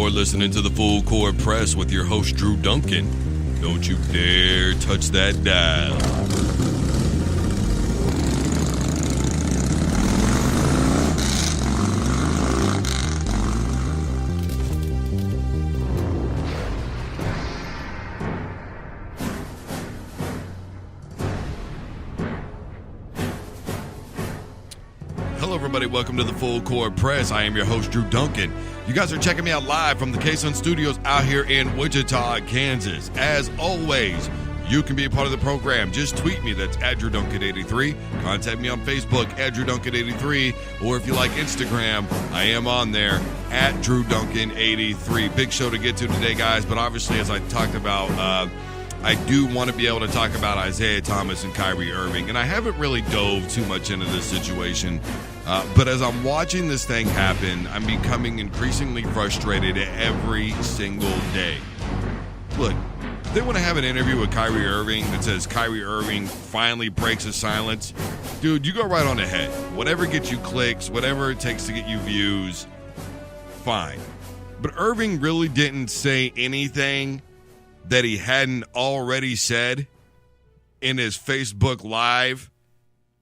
You're listening to the Full Court Press with your host, Drew Duncan. Don't you dare touch that dial. Hello, everybody. Welcome to the Full Court Press. I am your host, Drew Duncan. You guys are checking me out live from the K-Sun Studios out here in Wichita, Kansas. As always, you can be a part of the program. Just tweet me. That's @DrewDuncan83. Contact me on Facebook, @DrewDuncan83. Or if you like Instagram, I am on there, @DrewDuncan83. Big show to get to today, guys. But obviously, as I talked about, I do want to be able to talk about Isiah Thomas and Kyrie Irving. And I haven't really dove too much into this situation. But as I'm watching this thing happen, I'm becoming increasingly frustrated every single day. Look, if they want to have an interview with Kyrie Irving that says Kyrie Irving finally breaks his silence, dude, you go right on ahead. Whatever gets you clicks, whatever it takes to get you views, fine. But Irving really didn't say anything that he hadn't already said in his Facebook Live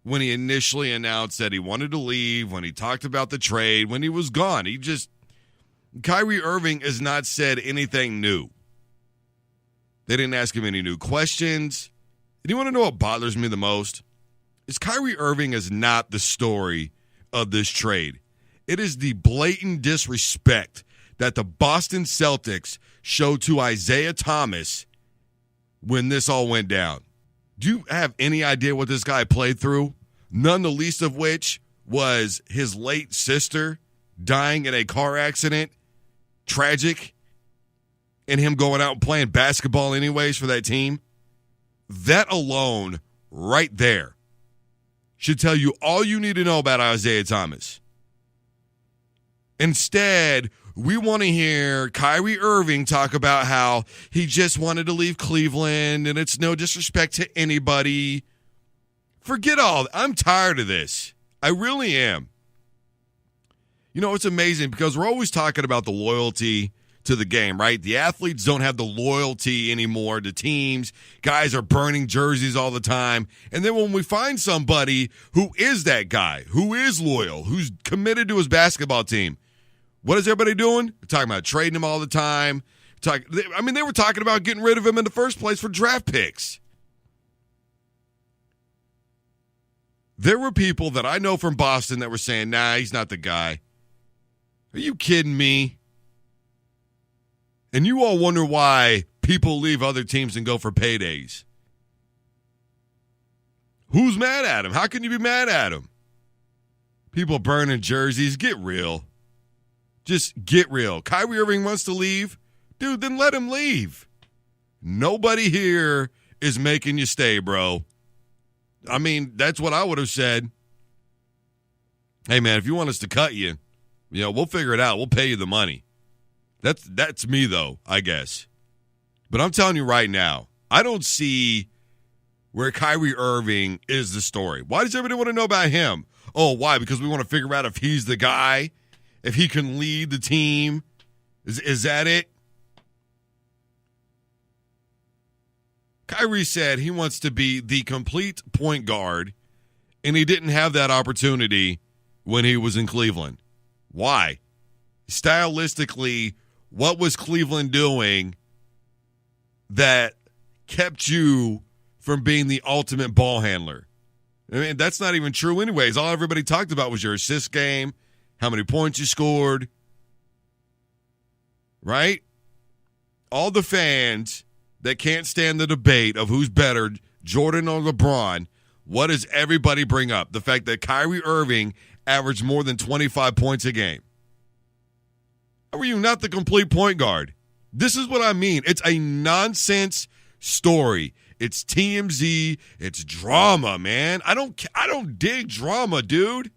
when he initially announced that he wanted to leave, when he talked about the trade, when he was gone. Kyrie Irving has not said anything new. They didn't ask him any new questions. And you want to know what bothers me the most? Is Kyrie Irving is not the story of this trade. It is the blatant disrespect that the Boston Celtics showed to Isiah Thomas when this all went down. Do you have any idea what this guy played through? None the least of which was his late sister dying in a car accident. Tragic. And him going out and playing basketball anyways for that team. That alone, right there, should tell you all you need to know about Isiah Thomas. Instead, we want to hear Kyrie Irving talk about how he just wanted to leave Cleveland and it's no disrespect to anybody. Forget all. I'm tired of this. I really am. You know, it's amazing because we're always talking about the loyalty to the game, right? The athletes don't have the loyalty anymore to teams. Guys are burning jerseys all the time. And then when we find somebody who is that guy, who is loyal, who's committed to his basketball team, what is everybody doing? They're talking about trading him all the time. They were talking about getting rid of him in the first place for draft picks. There were people that I know from Boston that were saying, nah, he's not the guy. Are you kidding me? And you all wonder why people leave other teams and go for paydays. Who's mad at him? How can you be mad at him? People burning jerseys. Get real. Just get real. Kyrie Irving wants to leave? Dude, then let him leave. Nobody here is making you stay, bro. I mean, that's what I would have said. Hey, man, if you want us to cut you, we'll figure it out. We'll pay you the money. That's me, though, I guess. But I'm telling you right now, I don't see where Kyrie Irving is the story. Why does everybody want to know about him? Oh, why? Because we want to figure out if he's the guy, if he can lead the team. Is that it? Kyrie said he wants to be the complete point guard, and he didn't have that opportunity when he was in Cleveland. Why? Stylistically, what was Cleveland doing that kept you from being the ultimate ball handler? I mean, that's not even true anyways. All everybody talked about was your assist game, how many points you scored, right? All the fans that can't stand the debate of who's better, Jordan or LeBron, what does everybody bring up? The fact that Kyrie Irving averaged more than 25 points a game. How are you not the complete point guard? This is what I mean. It's a nonsense story. It's TMZ. It's drama, man. I don't dig drama, dude.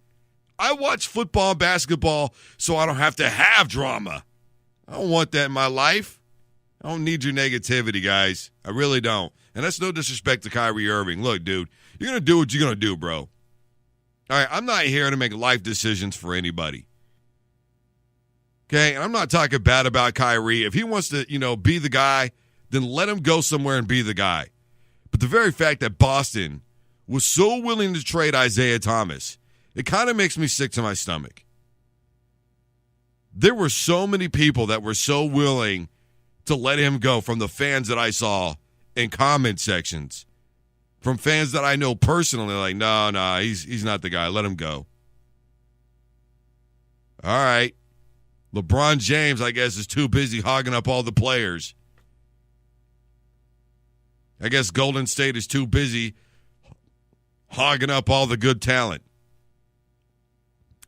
I watch football and basketball so I don't have to have drama. I don't want that in my life. I don't need your negativity, guys. I really don't. And that's no disrespect to Kyrie Irving. Look, dude, you're going to do what you're going to do, bro. All right, I'm not here to make life decisions for anybody. Okay, and I'm not talking bad about Kyrie. If he wants to, be the guy, then let him go somewhere and be the guy. But the very fact that Boston was so willing to trade Isiah Thomas, it kind of makes me sick to my stomach. There were so many people that were so willing to let him go, from the fans that I saw in comment sections, from fans that I know personally, like, no, he's not the guy. Let him go. All right. LeBron James, I guess, is too busy hogging up all the players. I guess Golden State is too busy hogging up all the good talent.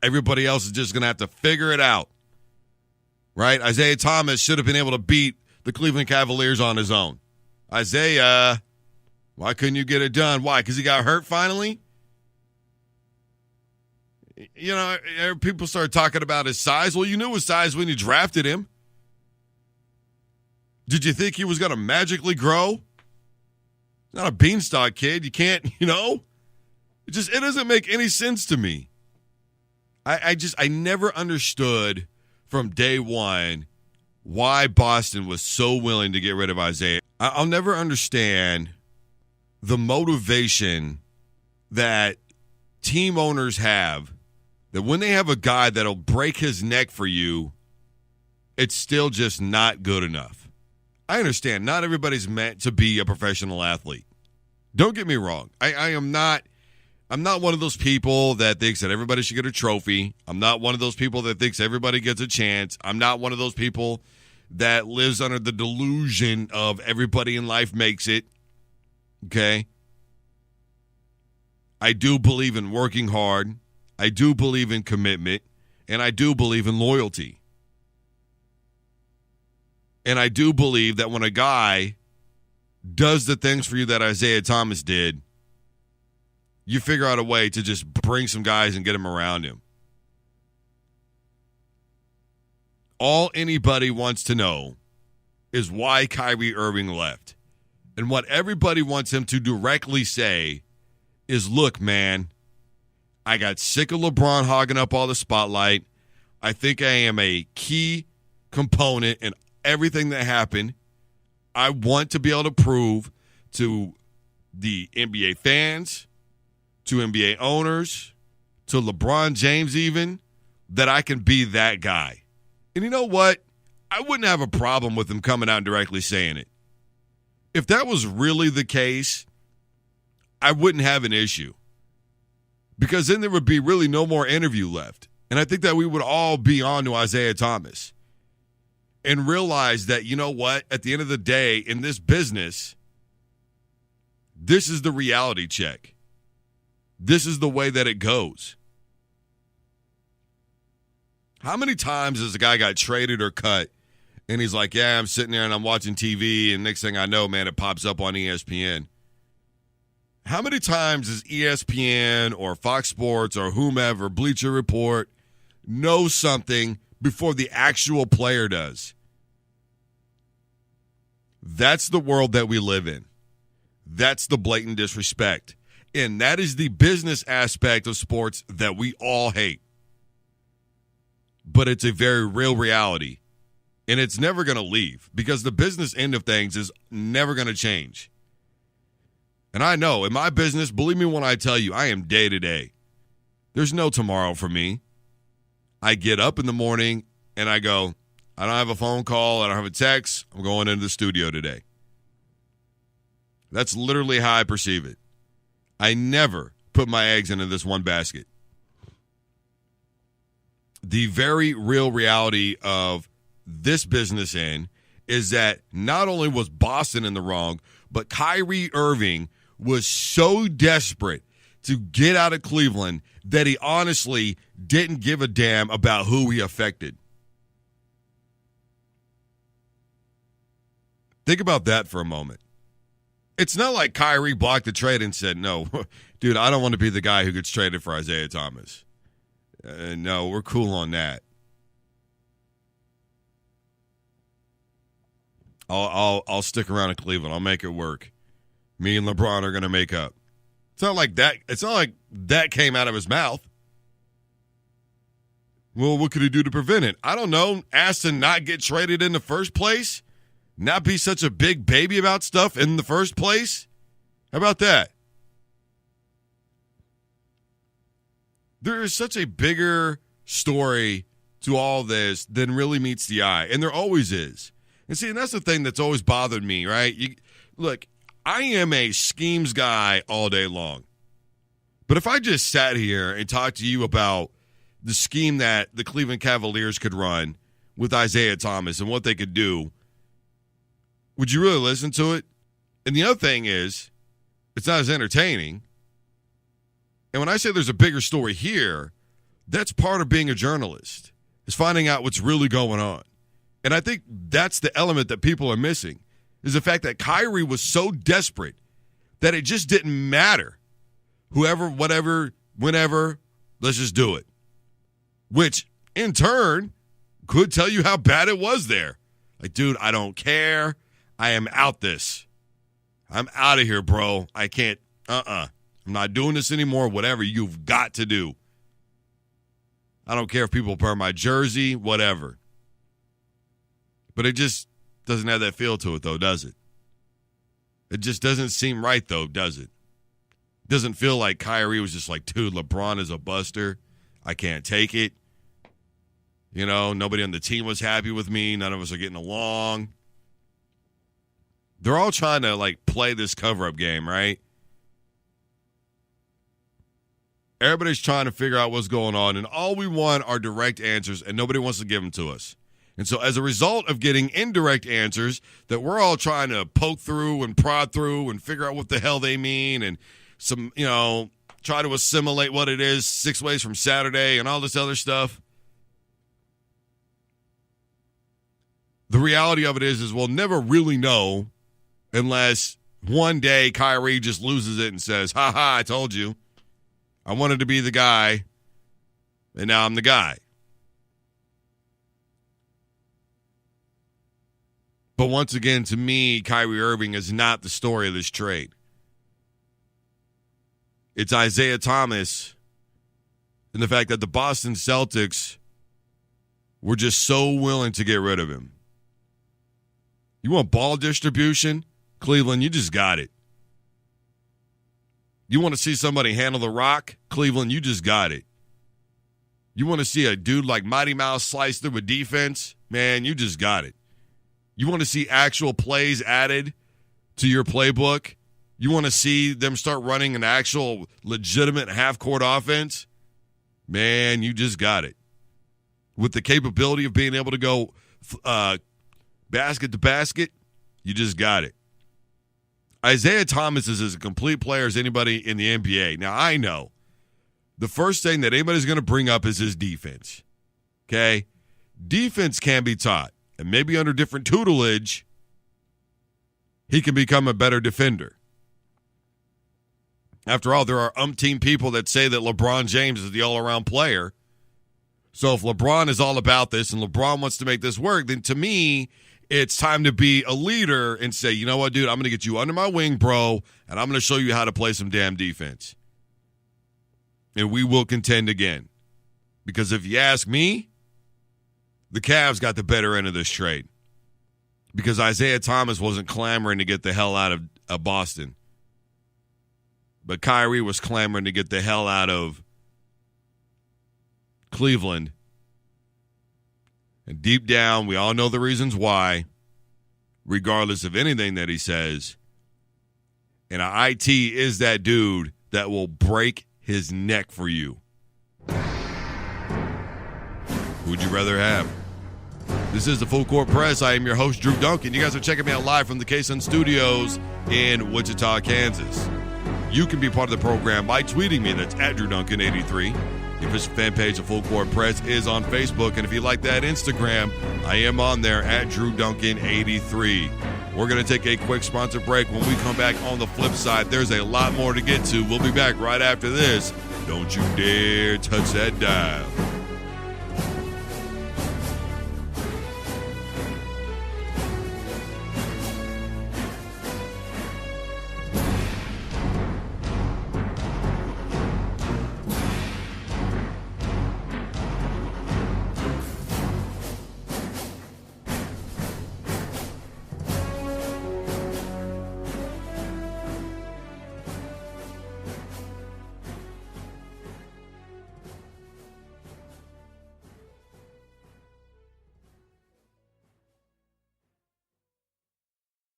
Everybody else is just going to have to figure it out. Right? Isiah Thomas should have been able to beat the Cleveland Cavaliers on his own. Isiah, why couldn't you get it done? Why? Because he got hurt finally? People started talking about his size. Well, you knew his size when you drafted him. Did you think he was going to magically grow? Not a beanstalk kid. You can't, it doesn't make any sense to me. I never understood from day one why Boston was so willing to get rid of Isiah. I'll never understand the motivation that team owners have, that when they have a guy that'll break his neck for you, it's still just not good enough. I understand not everybody's meant to be a professional athlete. Don't get me wrong. I'm not one of those people that thinks that everybody should get a trophy. I'm not one of those people that thinks everybody gets a chance. I'm not one of those people that lives under the delusion of everybody in life makes it. Okay? I do believe in working hard. I do believe in commitment. And I do believe in loyalty. And I do believe that when a guy does the things for you that Isiah Thomas did, you figure out a way to just bring some guys and get them around him. All anybody wants to know is why Kyrie Irving left. And what everybody wants him to directly say is, look, man, I got sick of LeBron hogging up all the spotlight. I think I am a key component in everything that happened. I want to be able to prove to the NBA fans, to NBA owners, to LeBron James even, that I can be that guy. And you know what? I wouldn't have a problem with him coming out and directly saying it. If that was really the case, I wouldn't have an issue. Because then there would be really no more interview left. And I think that we would all be on to Isiah Thomas and realize that, you know what? At the end of the day, in this business, this is the reality check. This is the way that it goes. How many times has a guy got traded or cut and he's like, yeah, I'm sitting there and I'm watching TV, and next thing I know, man, it pops up on ESPN. How many times does ESPN or Fox Sports or whomever, Bleacher Report, know something before the actual player does? That's the world that we live in. That's the blatant disrespect. And that is the business aspect of sports that we all hate. But it's a very real reality. And it's never going to leave, because the business end of things is never going to change. And I know, in my business, believe me when I tell you, I am day to day. There's no tomorrow for me. I get up in the morning and I go, I don't have a phone call, I don't have a text, I'm going into the studio today. That's literally how I perceive it. I never put my eggs into this one basket. The very real reality of this business end is that not only was Boston in the wrong, but Kyrie Irving was so desperate to get out of Cleveland that he honestly didn't give a damn about who he affected. Think about that for a moment. It's not like Kyrie blocked the trade and said, no, dude, I don't want to be the guy who gets traded for Isiah Thomas. No, we're cool on that. I'll stick around in Cleveland. I'll make it work. Me and LeBron are going to make up. It's not like that. It's not like that came out of his mouth. Well, what could he do to prevent it? I don't know. Ask to not get traded in the first place? Not be such a big baby about stuff in the first place? How about that? There is such a bigger story to all this than really meets the eye, and there always is. And see, and that's the thing that's always bothered me, right? Look, I am a schemes guy all day long. But if I just sat here and talked to you about the scheme that the Cleveland Cavaliers could run with Isiah Thomas and what they could do, would you really listen to it? And the other thing is, it's not as entertaining. And when I say there's a bigger story here, that's part of being a journalist, is finding out what's really going on. And I think that's the element that people are missing, is the fact that Kyrie was so desperate that it just didn't matter. Whoever, whatever, whenever, let's just do it. Which, in turn, could tell you how bad it was there. Like, dude, I don't care. I am out this. I'm out of here, bro. I can't, I'm not doing this anymore. Whatever you've got to do. I don't care if people wear my jersey, whatever. But it just doesn't have that feel to it, though, does it? It just doesn't seem right, though, does it? It doesn't feel like Kyrie was just like, dude, LeBron is a buster. I can't take it. You know, nobody on the team was happy with me. None of us are getting along. They're all trying to, like, play this cover-up game, right? Everybody's trying to figure out what's going on, and all we want are direct answers, and nobody wants to give them to us. And so as a result of getting indirect answers that we're all trying to poke through and prod through and figure out what the hell they mean and some, you know, try to assimilate what it is 6 ways from Saturday and all this other stuff. The reality of it is we'll never really know unless one day Kyrie just loses it and says, ha ha, I told you. I wanted to be the guy, and now I'm the guy. But once again, to me, Kyrie Irving is not the story of this trade. It's Isiah Thomas and the fact that the Boston Celtics were just so willing to get rid of him. You want ball distribution? Cleveland, you just got it. You want to see somebody handle the rock? Cleveland, you just got it. You want to see a dude like Mighty Mouse slice through a defense? Man, you just got it. You want to see actual plays added to your playbook? You want to see them start running an actual legitimate half-court offense? Man, you just got it. With the capability of being able to go basket to basket, you just got it. Isiah Thomas is as a complete player as anybody in the NBA. Now, I know the first thing that anybody's going to bring up is his defense. Okay? Defense can be taught. And maybe under different tutelage, he can become a better defender. After all, there are umpteen people that say that LeBron James is the all-around player. So if LeBron is all about this and LeBron wants to make this work, then to me, it's time to be a leader and say, you know what, dude, I'm going to get you under my wing, bro, and I'm going to show you how to play some damn defense. And we will contend again. Because if you ask me, the Cavs got the better end of this trade. Because Isiah Thomas wasn't clamoring to get the hell out of Boston. But Kyrie was clamoring to get the hell out of Cleveland. And deep down, we all know the reasons why, regardless of anything that he says. And IT is that dude that will break his neck for you. Who would you rather have? This is the Full Court Press. I am your host, Drew Duncan. You guys are checking me out live from the KSUN Studios in Wichita, Kansas. You can be part of the program by tweeting me. That's at DrewDuncan83. The official fan page of Full Court Press is on Facebook. And if you like that Instagram, I am on there at DrewDuncan83. We're going to take a quick sponsor break. When we come back on the flip side, there's a lot more to get to. We'll be back right after this. Don't you dare touch that dial.